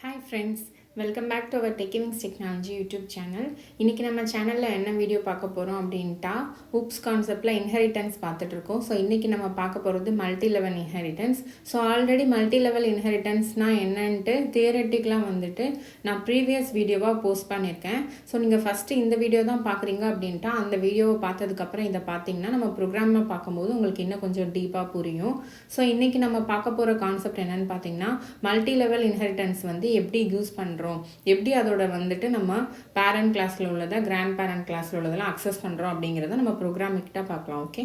Hi friends, welcome back to our Techivings Technology YouTube channel. இன்னைக்கு நம்ம சேனல்ல என்ன வீடியோ பார்க்க போறோம் அப்படின்ட்டா oops கான்செப்ட்ல இன்ஹெரிட்டன்ஸ் பார்த்துட்டு இருக்கோம். ஸோ இன்னைக்கு நம்ம பார்க்க போகிறது multi level inheritance. So already multi level இன்ஹெரிட்டன்ஸ்னா என்னன்ட்டு தியரட்டிக்கலாக வந்துட்டு நான் ப்ரீவியஸ் வீடியோவாக போஸ்ட் பண்ணியிருக்கேன். ஸோ நீங்கள் ஃபஸ்ட்டு இந்த வீடியோ தான் பார்க்குறீங்க அப்படின்ட்டா அந்த வீடியோவை பார்த்ததுக்கப்புறம் இதை பார்த்தீங்கன்னா நம்ம ப்ரோக்ராமை பார்க்கும்போது உங்களுக்கு இன்னும் கொஞ்சம் டீப்பாக புரியும். ஸோ இன்னைக்கு நம்ம பார்க்க போகிற கான்செப்ட் என்னன்னு பார்த்தீங்கன்னா மல்டி லெவல் இன்ஹெரிட்டன்ஸ் வந்து எப்படி யூஸ் பண்ணுறோம், எப்படி அதோட வந்துட்டு நம்ம பேரண்ட் கிளாஸில் உள்ளதை கிராண்ட் பேரண்ட் கிளாஸில் உள்ளதெல்லாம் அக்சஸ் பண்ணுறோம் அப்படிங்கிறத நம்ம ப்ரோக்ராமிக்கிட்ட பார்க்கலாம். ஓகே,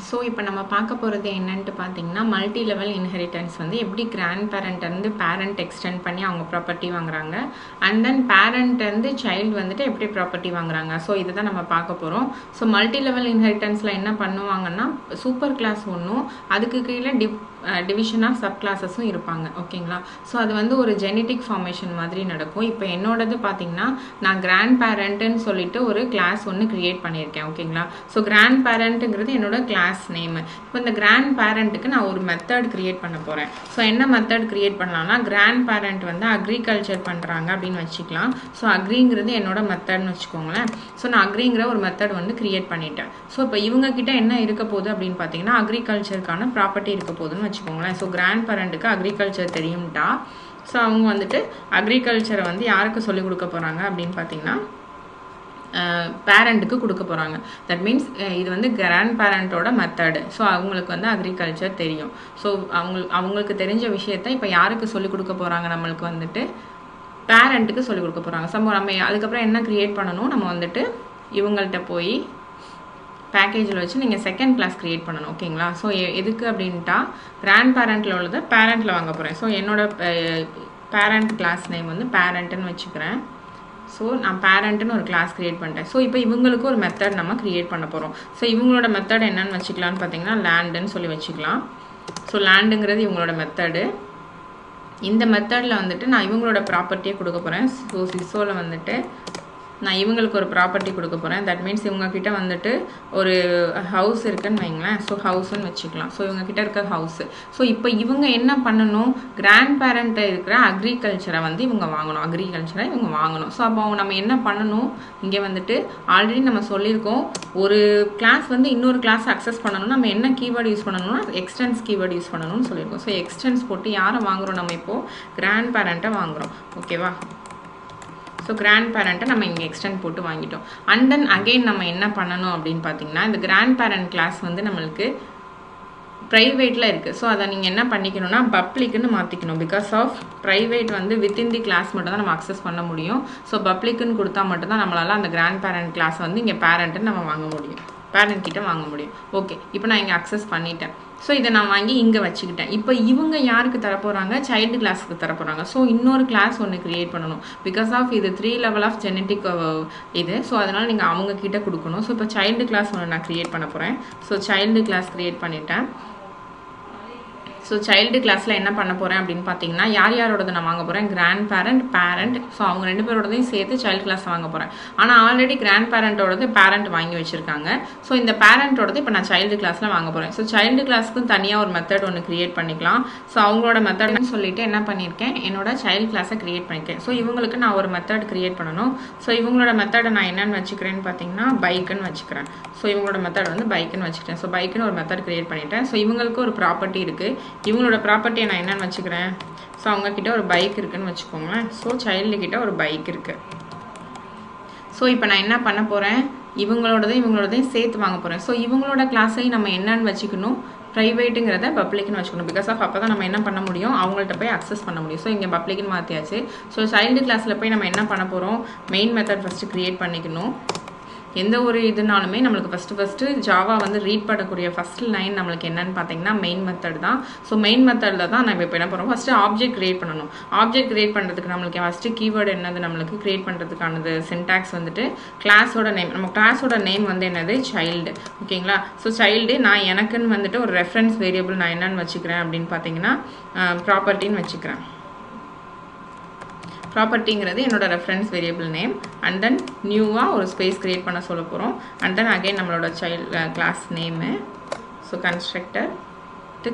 ஸோ இப்போ நம்ம பார்க்க போகிறது என்னன்ட்டு பார்த்தீங்கன்னா மல்டி லெவல் இன்ஹெரிட்டன்ஸ் வந்து எப்படி கிராண்ட் பேரண்ட்லேருந்து பேரண்ட் எக்ஸ்டெண்ட் பண்ணி அவங்க ப்ராப்பர்ட்டி வாங்குறாங்க, அண்ட் தென் பேரண்ட்லேருந்து சைல்டு வந்துட்டு எப்படி ப்ராப்பர்ட்டி வாங்குறாங்க. ஸோ இதை தான் நம்ம பார்க்க போகிறோம். ஸோ மல்டி லெவல் இன்ஹெரிட்டன்ஸில் என்ன பண்ணுவாங்கன்னா சூப்பர் கிளாஸ் ஒன்றும் அதுக்கு கீழே டிவிஷன் ஆஃப் சப் கிளாஸஸும் இருப்பாங்க. ஓகேங்களா, ஸோ அது வந்து ஒரு ஜெனட்டிக் ஃபார்மேஷன் மாதிரி நடக்கும். இப்போ என்னோடது பார்த்தீங்கன்னா நான் கிராண்ட் பேரண்ட்டுன்னு சொல்லிட்டு ஒரு கிளாஸ் ஒன்று க்ரியேட் பண்ணியிருக்கேன். ஓகேங்களா, ஸோ கிராண்ட் பேரண்ட்டுங்கிறது என்னோட கிளாஸ் நேம். இப்போ இந்த கிராண்ட் பேரண்ட்டுக்கு நான் ஒரு மெத்தட் கிரியேட் பண்ண போகிறேன். ஸோ என்ன மெத்தட் கிரியேட் பண்ணலாம்னா கிராண்ட் பேரண்ட் வந்து அக்ரிகல்ச்சர் பண்ணுறாங்க அப்படின்னு வச்சுக்கலாம். ஸோ அக்ரிங்கிறது என்னோட மெத்தட்னு வச்சுக்கோங்களேன். ஸோ நான் அக்ரிங்கிற ஒரு மெத்தட் வந்து கிரியேட் பண்ணிட்டேன். ஸோ இப்போ இவங்க கிட்ட என்ன இருக்க போகுது அப்படின்னு பார்த்தீங்கன்னா அக்ரிகல்ச்சருக்கான ப்ராப்பர்ட்டி இருக்க போகுதுன்னு வச்சுக்கோங்களேன். ஸோ கிராண்ட் பேரண்ட்டுக்கு அக்ரிகல்ச்சர் தெரியும்ட்டா ஸோ அவங்க வந்துட்டு அக்ரிகல்ச்சரை வந்து யாருக்கு சொல்லிக் கொடுக்க போகிறாங்க அப்படின்னு பார்த்தீங்கன்னா பேரண்ட்டுக்கு கொடுக்க போகிறாங்க. தட் மீன்ஸ் இது வந்து கிராண்ட் பேரண்ட்டோட மெத்தடு. ஸோ அவங்களுக்கு வந்து அக்ரிகல்ச்சர் தெரியும். ஸோ அவங்களுக்கு தெரிஞ்ச விஷயத்த இப்போ யாருக்கு சொல்லிக் கொடுக்க போகிறாங்க, நம்மளுக்கு வந்துட்டு பேரண்ட்டுக்கு சொல்லிக் கொடுக்க போகிறாங்க. ஸோ நம்ம அதுக்கப்புறம் என்ன க்ரியேட் பண்ணணும், நம்ம வந்துட்டு இவங்கள்ட்ட போய் பேக்கேஜில் வச்சு நீங்கள் செகண்ட் கிளாஸ் க்ரியேட் பண்ணணும். ஓகேங்களா, ஸோ எதுக்கு அப்படின்ட்டா கிராண்ட் பேரண்ட்டில் உள்ளதை பேரண்ட்டில் வாங்க போகிறேன். ஸோ என்னோட பேரண்ட் கிளாஸ் நேம் வந்து பேரண்ட்டுன்னு வச்சுக்கிறேன். ஸோ நான் பேரண்ட்டுன்னு ஒரு கிளாஸ் க்ரியேட் பண்ணிட்டேன். ஸோ இப்போ இவங்களுக்கு ஒரு மெத்தட் நம்ம க்ரியேட் பண்ண போகிறோம். ஸோ இவங்களோட மெத்தட் என்னன்னு வச்சுக்கலான்னு பார்த்தீங்கன்னா லேண்டுன்னு சொல்லி வச்சுக்கலாம். ஸோ லேண்டுங்கிறது இவங்களோட மெத்தடு. இந்த மெத்தடில் வந்துட்டு நான் இவங்களோட ப்ராப்பர்ட்டியை கொடுக்க போகிறேன். ஸோ சிசோவில் வந்துட்டு நான் இவங்களுக்கு ஒரு ப்ராப்பர்ட்டி கொடுக்க போகிறேன். தட் மீன்ஸ் இவங்கக்கிட்ட வந்துட்டு ஒரு ஹவுஸ் இருக்குன்னு வைங்களேன். ஸோ ஹவுஸ்ன்னு வச்சுக்கலாம். ஸோ இவங்கக்கிட்ட இருக்க ஹவுஸு. ஸோ இப்போ இவங்க என்ன பண்ணணும், கிராண்ட் பேரண்ட்டை இருக்கிற அக்ரிகல்ச்சரை வந்து இவங்க வாங்கணும். அக்ரிகல்ச்சரை இவங்க வாங்கணும். ஸோ அப்போ நம்ம என்ன பண்ணணும், இங்கே வந்துட்டு ஆல்ரெடி நம்ம சொல்லியிருக்கோம் ஒரு கிளாஸ் வந்து இன்னொரு கிளாஸ் அக்சஸ் பண்ணணும். நம்ம என்ன கீவேர்டு யூஸ் பண்ணணும்னா எக்ஸ்டென்ஸ் கீவேர்டு யூஸ் பண்ணணும்னு சொல்லியிருக்கோம். ஸோ எக்ஸ்டென்ஸ் போட்டு யாரை வாங்குகிறோம், நம்ம இப்போது கிராண்ட் பேரண்ட்டை வாங்குகிறோம். ஓகேவா, ஸோ கிராண்ட் பேரண்ட்டை நம்ம இங்கே எக்ஸ்டெண்ட் போட்டு வாங்கிட்டோம். அண்ட் தென் அகெயின் நம்ம என்ன பண்ணணும் அப்படின்னு பார்த்தீங்கன்னா இந்த கிராண்ட் பேரண்ட் கிளாஸ் வந்து நம்மளுக்கு ப்ரைவேட்டில் இருக்குது. ஸோ அதை நீங்கள் என்ன பண்ணிக்கணும்னா பப்ளிக்குன்னு மாற்றிக்கணும். பிகாஸ் ஆஃப் ப்ரைவேட் வந்து வித்தின் தி கிளாஸ் மட்டும் தான் நம்ம அக்சஸ் பண்ண முடியும். ஸோ பப்ளிக்குன்னு கொடுத்தா மட்டும்தான் நம்மளால் அந்த கிராண்ட் பேரண்ட் கிளாஸ் வந்து இங்கே பேரண்ட்டுன்னு நம்ம வாங்க முடியும், பேரண்ட் கிட்ட வாங்க முடியும். ஓகே, இப்போ நான் இங்கே அக்சஸ் பண்ணிட்டேன். ஸோ இதை நான் வாங்கி இங்கே வச்சுக்கிட்டேன். இப்போ இவங்க யாருக்கு தரப்போகிறாங்க, சைல்டு கிளாஸுக்கு தரப்போகிறாங்க. ஸோ இன்னொரு கிளாஸ் ஒன்று க்ரியேட் பண்ணணும். பிகாஸ் ஆஃப் இது 3 லெவல் ஆஃப் ஜெனட்டிக் இது. ஸோ அதனால் நீங்கள் அவங்கக்கிட்ட கொடுக்கணும். ஸோ இப்போ சைல்டு கிளாஸ் ஒன்று நான் க்ரியேட் பண்ண போகிறேன். ஸோ சைல்டு கிளாஸ் க்ரியேட் பண்ணிட்டேன். ஸோ சைல்டு கிளாஸில் என்ன பண்ண போகிறேன் அப்படின்னு பார்த்தீங்கன்னா யார் யாரோடது நான் வாங்க போகிறேன், கிராண்ட் பேரண்ட். ஸோ அவங்க 2 பேரோடதையும் சேர்த்து சைல்டு கிளாஸ் வாங்க போகிறேன். ஆனால் ஆல்ரெடி கிராண்ட் பேரண்ட்டோடது பேரண்ட் வாங்கி வச்சுருக்காங்க. ஸோ இந்த பேரண்ட்டோடது இப்போ நான் சைல்டு கிளாஸில் வாங்க போகிறேன். ஸோ சைல்டு கிளாஸுக்கும் தனியாக ஒரு மெத்தட் ஒன்று க்ரியேட் பண்ணிக்கலாம். ஸோ அவங்களோட மெத்தட்னு சொல்லிட்டு என்ன பண்ணியிருக்கேன், என்னோட சைல்டு கிளாஸை க்ரியேட் பண்ணியிருக்கேன். ஸோ இவங்களுக்கு நான் ஒரு மெத்தட் க்ரியேட் பண்ணணும். ஸோ இவங்களோட மெத்தடை நான் என்னென்னு வச்சுக்கிறேன்னு பார்த்தீங்கன்னா பைக்குன்னு வச்சுக்கிறேன். ஸோ இவங்களோட மெத்தட் வந்து பைக்குன்னு வச்சுக்கிறேன். ஸோ பைக்குன்னு ஒரு மெத்தட் க்ரியேட் பண்ணிட்டேன். ஸோ இவங்களுக்கு ஒரு ப்ராப்பர்ட்டி இருக்குது. இவங்களோட ப்ராப்பர்ட்டியை நான் என்னன்னு வச்சுக்கிறேன், ஸோ அவங்கக்கிட்ட ஒரு பைக் இருக்குன்னு வச்சுக்கோங்களேன். ஸோ சைல்டுக்கிட்ட ஒரு பைக் இருக்குது. ஸோ இப்போ நான் என்ன பண்ண போகிறேன், இவங்களோடதையும் சேர்த்து வாங்க போகிறேன். ஸோ இவங்களோட கிளாஸையும் நம்ம என்னன்னு வச்சுக்கணும், ப்ரைவேட்டுங்கிறத பப்ளிக்னு வச்சுக்கணும். பிகாஸ் ஆஃப் அப்போ தான் நம்ம என்ன பண்ண முடியும், அவங்கள்ட்ட போய் அக்சஸ் பண்ண முடியும். ஸோ இங்கே பப்ளிக்னு மாற்றியாச்சு. ஸோ சைல்டு கிளாஸில் போய் நம்ம என்ன பண்ண போகிறோம், மெயின் மெத்தட் ஃபஸ்ட்டு க்ரியேட் பண்ணிக்கணும். எந்த ஒரு இதுனாலுமே நம்மளுக்கு ஃபஸ்ட்டு ஜாவா வந்து ரீட் பண்ணக்கூடிய ஃபஸ்ட் லைன் நம்மளுக்கு என்னன்னு பார்த்தீங்கன்னா மெயின் மெத்தட் தான். ஸோ மெயின் மெத்தடில் தான் நம்ம இப்போ என்ன பண்ணுறோம், ஃபஸ்ட்டு ஆப்ஜெக்ட் க்ரியேட் பண்ணணும். ஆப்ஜெக்ட் க்ரியேட் பண்ணுறதுக்கு நம்மளுக்கு ஃபஸ்ட்டு கீவேர்டு என்னது, நம்மளுக்கு க்ரியேட் பண்ணுறதுக்கானது சின்டாக்ஸ் வந்துட்டு கிளாஸோட நேம். நம்ம கிளாஸோட நேம் வந்து என்னது, சைல்டு. ஓகேங்களா, ஸோ சைல்டு நான் எனக்குன்னு வந்துட்டு ஒரு ரெஃபரன்ஸ் வேரியபிள் நான் என்னன்னு வச்சுக்கிறேன் அப்படின்னு பார்த்தீங்கன்னா ப்ராப்பர்ட்டின்னு வச்சுக்கிறேன். ப்ராப்பர்ட்டிங்கிறது என்னோட reference variable name. And then நியூவாக ஒரு ஸ்பேஸ் க்ரியேட் பண்ண சொல்ல போகிறோம். அண்ட் தென் அகைன் நம்மளோட class name. So constructor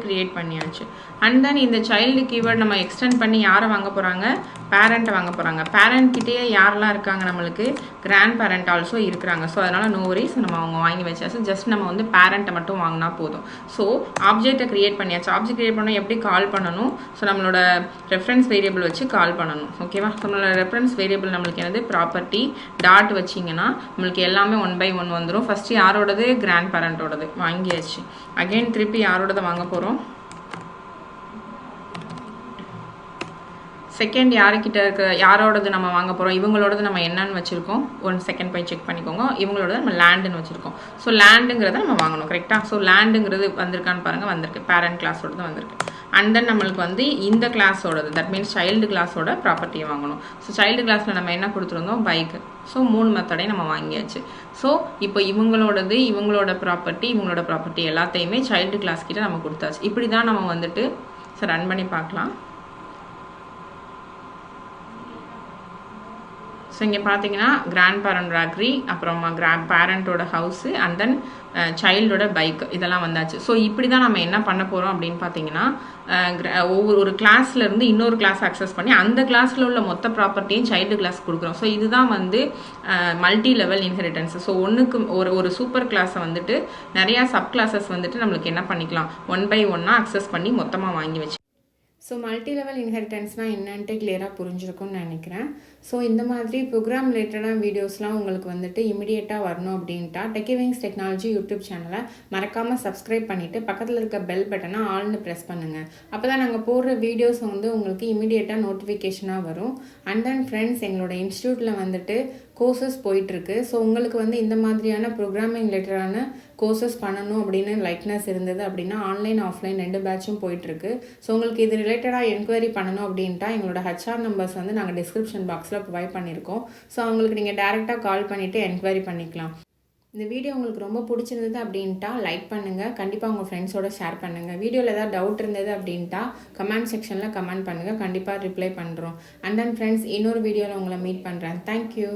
create பண்ணியாச்சு. அண்ட் தென் இந்த சைல்டு கீவேர்ட் நம்ம எக்ஸ்டெண்ட் பண்ணி யாரை வாங்க போகிறாங்க, பேரண்ட்டை வாங்க போகிறாங்க. பேரண்ட்கிட்டயே யாரெல்லாம் இருக்காங்க, நம்மளுக்கு கிராண்ட் பேரண்ட் ஆல்சோ இருக்கிறாங்க. ஸோ அதனால் நோ வரிஸ், நம்ம அவங்க வாங்கி வச்சாச்சு. ஜஸ்ட் நம்ம வந்து பேரண்ட்டை மட்டும் வாங்கினா போதும். ஸோ ஆப்ஜெக்டை கிரியேட் பண்ணியாச்சு. ஆப்ஜெக்ட் கிரியேட் பண்ணால் எப்படி கால் பண்ணணும், ஸோ நம்மளோட ரெஃபரன்ஸ் வேரியபிள் வச்சு கால் பண்ணணும். ஓகேவா, நம்மளோட ரெஃபரன்ஸ் வேரியபிள் நம்மளுக்கு என்னது ப்ராப்பர்ட்டி டாட் வச்சிங்கன்னா நம்மளுக்கு எல்லாமே 1 by 1 வந்துடும். ஃபஸ்ட்டு யாரோடது, கிராண்ட் பேரண்ட்டோடது வாங்கியாச்சு. அகெயின் திருப்பி யாரோடது வாங்க போகிறோம், செகண்ட் யாருக்கிட்ட இருக்க யாரோடது நம்ம வாங்க போகிறோம், இவங்களோடது நம்ம என்னன்னு வச்சுருக்கோம், 1 செகண்ட் போய் செக் பண்ணிக்கோங்க. இவங்களோட நம்ம லேண்டுன்னு வச்சுருக்கோம். ஸோ லேண்டுங்கிறத நம்ம வாங்கணும். கரெக்டாக, ஸோ லேண்டுங்கிறது வந்திருக்கான்னு பாருங்கள், வந்திருக்கு. பேரண்ட் கிளாஸோடது வந்திருக்கு. அண்ட் தென் நம்மளுக்கு வந்து இந்த கிளாஸோடது, தட் மீன்ஸ் சைல்டு கிளாஸோட ப்ராப்பர்ட்டியை வாங்கணும். ஸோ சைல்டு கிளாஸில் நம்ம என்ன கொடுத்துருந்தோம், பைக்கு. ஸோ 3 மெத்தடையும் நம்ம வாங்கியாச்சு. ஸோ இப்போ இவங்களோடது, இவங்களோட ப்ராப்பர்ட்டி எல்லாத்தையுமே சைல்டு கிளாஸ் கிட்ட நம்ம கொடுத்தாச்சு. இப்படி தான் நம்ம வந்துட்டு ரன் பண்ணி பார்க்கலாம். ஸோ இங்கே பார்த்தீங்கன்னா கிராண்ட் பேரண்ட் அக்ரி, அப்புறமா பேரண்ட்டோட ஹவுஸு, அண்ட் தென் சைல்டோட பைக், இதெல்லாம் வந்தாச்சு. ஸோ இப்படி தான் நம்ம என்ன பண்ண போகிறோம் அப்படின்னு பார்த்தீங்கன்னா, ஒவ்வொரு கிளாஸ்லேருந்து இன்னொரு கிளாஸ் அக்சஸ் பண்ணி அந்த கிளாஸில் உள்ள மொத்த ப்ராப்பர்ட்டியும் சைல்டு கிளாஸ் கொடுக்குறோம். ஸோ இதுதான் வந்து மல்டி லெவல் இன்ஹெரிட்டன்ஸ். ஸோ ஒன்றுக்கு ஒரு சூப்பர் கிளாஸை வந்துட்டு நிறையா சப் கிளாஸஸ் வந்துட்டு நம்மளுக்கு என்ன பண்ணிக்கலாம், 1 by 1 அக்சஸ் பண்ணி மொத்தமாக வாங்கி வச்சு. ஸோ மல்டி லெவல் இன்ஹெரிட்டன்ஸ்னால் என்னன்ட்டு கிளியராக புரிஞ்சிருக்கும்னு நினைக்கிறேன். ஸோ இந்த மாதிரி ப்ரோக்ராம் ரிலேட்டடான வீடியோஸ்லாம் உங்களுக்கு வந்துட்டு இமிடியேட்டாக வரணும் அப்படின்ட்டா டெக்கிவிங்ஸ் டெக்னாலஜி யூடியூப் சேனலை மறக்காமல் சப்ஸ்கிரைப் பண்ணிவிட்டு பக்கத்தில் இருக்க பெல் பட்டனை ஆல்னு ப்ரெஸ் பண்ணுங்கள். அப்போ தான் நாங்கள் போடுற வீடியோஸ் வந்து உங்களுக்கு இமிடியேட்டாக நோட்டிஃபிகேஷனாக வரும். அண்ட் தென் ஃப்ரெண்ட்ஸ், எங்களோட இன்ஸ்டியூட்டில் வந்துட்டு கோர்சஸ் போயிட்டுருக்கு. ஸோ உங்களுக்கு வந்து இந்த மாதிரியான ப்ரோக்ராமிங் ரிலேட்டடான கோர்சஸ் பண்ணணும் அப்படின்னு லைக்னஸ் இருந்தது அப்படின்னா ஆன்லைன் ஆஃப்லைன் 2 பேட்சும் போயிட்டுருக்கு. ஸோ உங்களுக்கு இது ரிலேட்டடாக என்கொயரி பண்ணணும் அப்படின்ட்டா எங்களோட ஹெச்ஆர் நம்பர்ஸ் வந்து நாங்கள் டிஸ்கிரிப்ஷன் பாக்ஸில் ப்ரொவைட் பண்ணியிருக்கோம். ஸோ அவங்களுக்கு நீங்கள் டேரெக்டாக கால் பண்ணிவிட்டு என்கொயரி பண்ணிக்கலாம். இந்த வீடியோ உங்களுக்கு ரொம்ப பிடிச்சிருந்தது அப்படின்ட்டா லைக் பண்ணுங்கள், கண்டிப்பாக உங்கள் ஃப்ரெண்ட்ஸோட ஷேர் பண்ணுங்கள். வீடியோவில் ஏதாவது டவுட் இருந்தது அப்படின்ட்டா கமெண்ட் செக்ஷனில் கமெண்ட் பண்ணுங்கள், கண்டிப்பாக ரிப்ளை பண்ணுறோம். அண்ட் தென் ஃப்ரெண்ட்ஸ், இன்னொரு வீடியோவில் உங்களை மீட் பண்ணுறேன். தேங்க்யூ.